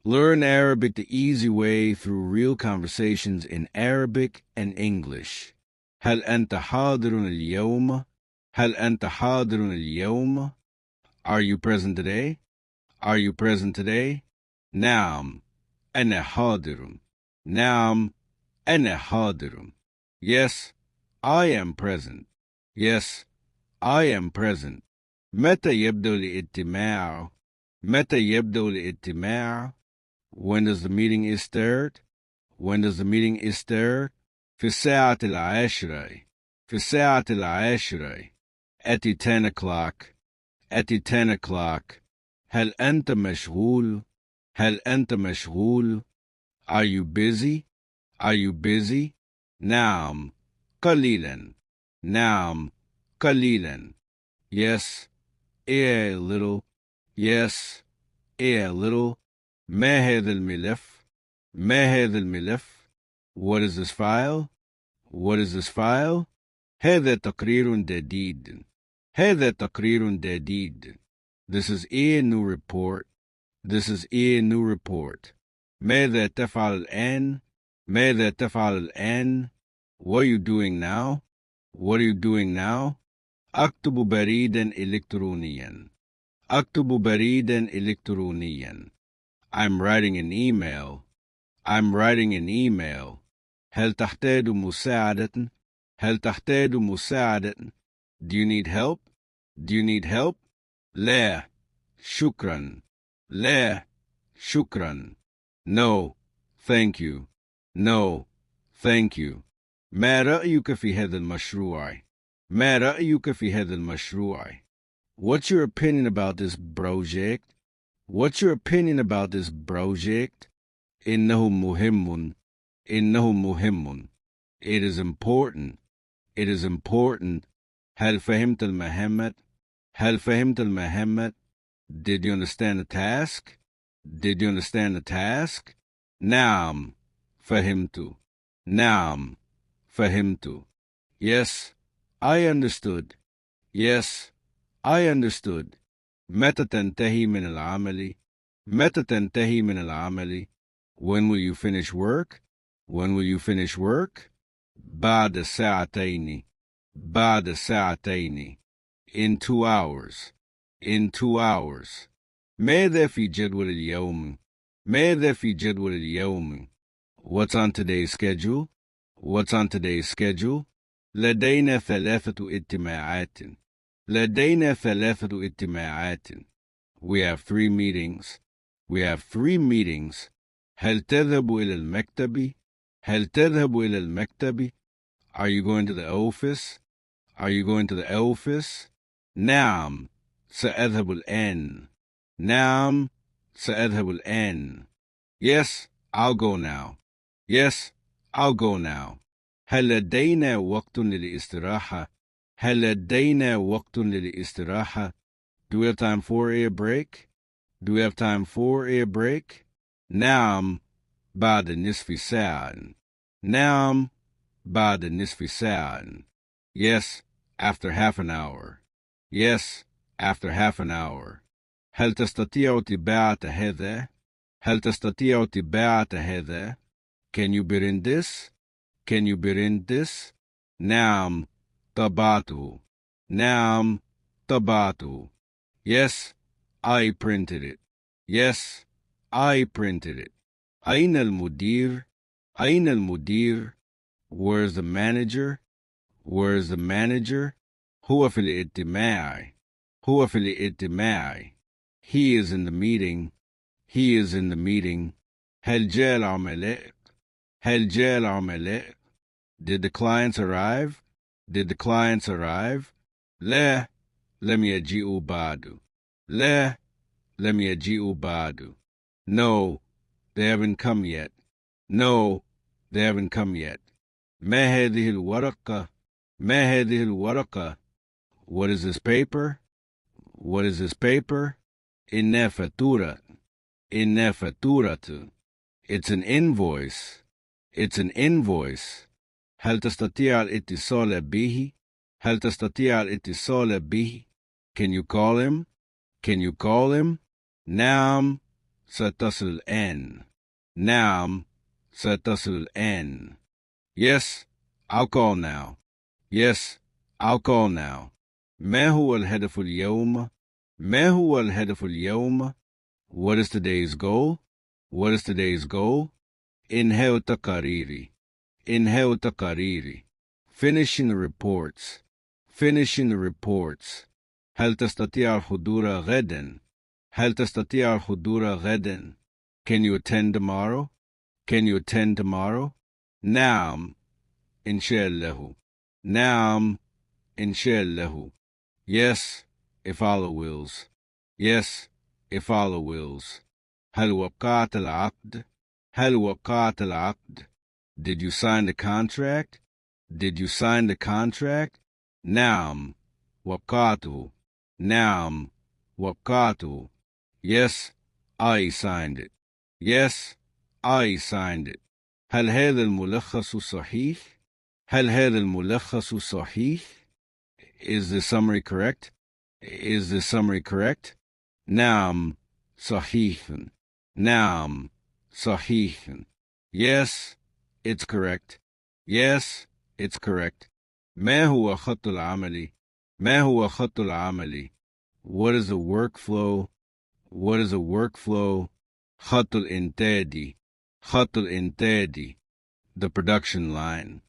Learn Arabic the easy way through real conversations in Arabic and English. هل أنت حاضر اليوم؟ هل أنت حاضر اليوم؟ Are you present today? Are you present today? نعم أنا حاضر. نعم أنا حاضر. Yes, I am present. Yes, I am present. متى يبدأ الاجتماع؟ متى يبدأ الاجتماع? When does the meeting start? When does the meeting start? في الساعة العاشرة. في الساعة العاشرة. At the 10 o'clock. At the 10 o'clock. هل أنت مشغول؟ هل أنت مشغول؟ Are you busy? Are you busy? نعم قليلا. نعم قليلا. Yes, a little. Yes, a little. ما هذا الملف؟ ما هذا الملف؟ What is this file? What is this file? هذا تقرير جديد. هذا تقرير جديد. This is a new report. This is a new report. ماذا تفعل الآن؟ ماذا تفعل الآن؟ What are you doing now? What are you doing now? أكتب بريدا إلكترونيا. أكتب بريدا إلكترونيا. I'm writing an email. I'm writing an email. هل تحتاج مساعدة؟ هل تحتاج مساعدة؟ Do you need help? Do you need help? لا شكرا. لا شكرا. No, thank you. No, thank you. ما رأيك في هذا المشروع؟ ما رأيك في هذا المشروع؟ What's your opinion about this project? What's your opinion about this project? إنه مهم. إنه مهم. It is important. It is important. هل فهمت المهمة؟ هل فهمت المهمة؟ Did you understand the task? Did you understand the task? نعم فهمت. نعم فهمت. Yes, I understood. Yes, I understood. متى تنتهي من العمل؟ متى تنتهي من العمل؟ When will you finish work? When will you finish work? بعد ساعتين. بعد ساعتين. In 2 hours. In 2 hours. ماذا في جدول اليوم؟ ماذا في جدول اليوم؟ What's on today's schedule? What's on today's schedule? لدينا 3 اجتماعات. لدينا 3 اجتماعات. We have 3 meetings. We have 3 meetings. هل تذهب إلى المكتب؟ هل تذهب إلى المكتب؟ Are you going to the office? Are you going to the office? نعم سأذهب الآن. نعم سأذهب الآن. Yes, I'll go now. Yes, I'll go now. هل لدينا وقت للاستراحة؟ هل لدينا وقت للاستراحة؟ Do we have time for a break? Do we have time for a break? نعم بعد نصف ساعة. نعم بعد نصف ساعة. Yes, after half an hour. Yes, after half an hour. هل تستطيع طباعة هذا؟ هل تستطيع طباعة هذا؟ Can you print this? Can you print this? نعم طبعته. نعم طبعته. Yes, I printed it. Yes, I printed it. أين المدير؟ أين المدير؟ Where's the manager? Where's the manager? هو في الاجتماع. هو في الاجتماع. He is in the meeting. He is in the meeting. هل جاء العملاء؟ هل جاء العملاء؟ Did the clients arrive? Did the clients arrive? لا لم يجيئوا بعد. لا لم يجيئوا بعد. No, they haven't come yet. No, they haven't come yet. ما هذه الورقة؟ ما هذه الورقة؟ What is this paper? What is this paper? إنها فاتورة. إنها فاتورة. It's an invoice. It's an invoice. هل تستطيع الاتصال به؟ هل تستطيع الاتصال به؟ Can you call him? Can you call him? نعم ستصل الآن. نعم ستصل الآن. Yes, I'll call now. Yes, I'll call now. ما هو الهدف اليوم؟ ما هو الهدف اليوم؟ What is today's goal? What is today's goal? إنهاء تقاريري. إنهاء تقاريري. Finishing the reports. Finishing the reports. هل تستطيع الحضور غدا؟ هل تستطيع الحضور غدا؟ Can you attend tomorrow? Can you attend tomorrow? نعم إن شاء الله. نعم إن شاء الله. Yes, if Allah wills. Yes, if Allah wills. هل وقعت العقد؟ هل وقعت العقد؟ Did you sign the contract? Did you sign the contract? نعم وقعته. نعم وقعته. Yes, I signed it. Yes, I signed it. هل هذا الملخص صحيح؟ هل هذا الملخص صحيح؟ Is the summary correct? Is the summary correct? نعم صحيح. نعم صحيح. Yes, it's correct. Yes, it's correct. ما هو خط العمل؟ ما هو خط العمل? What is the workflow? What is a workflow? خط الإنتاج. خط الإنتاج. The production line.